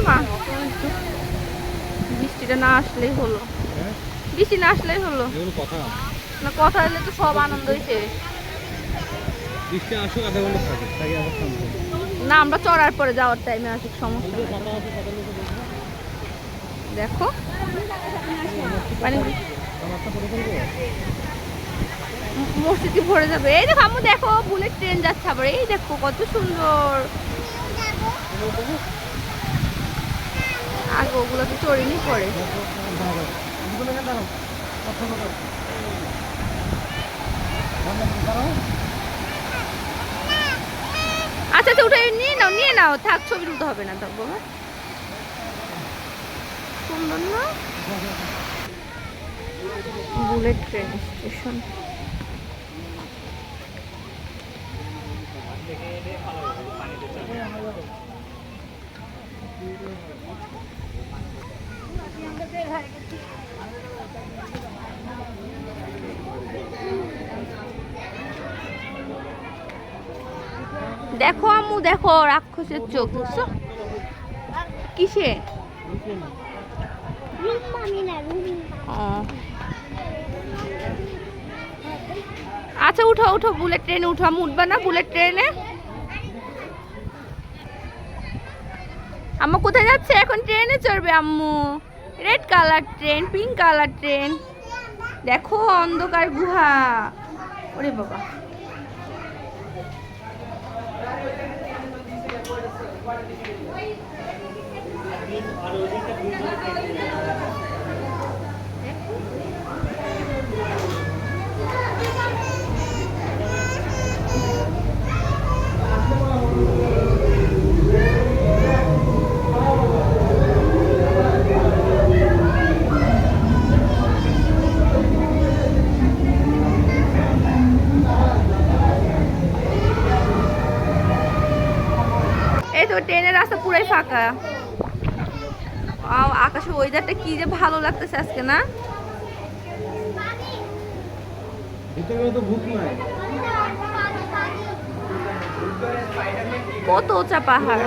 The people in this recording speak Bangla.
মা, বৃষ্টিটা না আসলেই হলো, বৃষ্টি না আসলেই হলো। না, কথা হলে তো সব আনন্দই শেষ। বৃষ্টি আসুক, আধা ঘন্টা থাকে, তাই আবার থামবে। না, আমরা চড়ার পরে যাওয়ার টাইমে আসুক, সমস্যা নেই। দেখো মানে মসজিদে ভরে যাবে। এই দেখো আম্মু, দেখো বুলেট ট্রেন যাচ্ছে আবার। এই দেখো কত সুন্দর। আগে ওগুলো তো চড়িনি পরে। আচ্ছা আচ্ছা, উঠে নিয়ে নাও, নিয়ে নাও, থাক, ছবি তুলতে হবে না। তখন সুন্দর না বুলেট ট্রেন স্টেশন। দেখো আম্মু, দেখো রাক্ষসের চোখ, বুঝছো কিসে? আচ্ছা উঠো উঠো, বুলেট ট্রেনে উঠো। আম্মু উঠবা না বুলেট ট্রেনে? আম্মু কোথায় যাচ্ছে এখন? ট্রেনে চড়বে আম্মু। Red colour train, pink colour train. দেখো অন্ধকার গুহা। ওরে বাবা, এই তো ট্রেনের রাস্তা পুরাই ফাঁকা। আকাশের ওয়েদারটা কি যে ভালো লাগতেছে আজকে, না? কত উঁচা পাহাড়।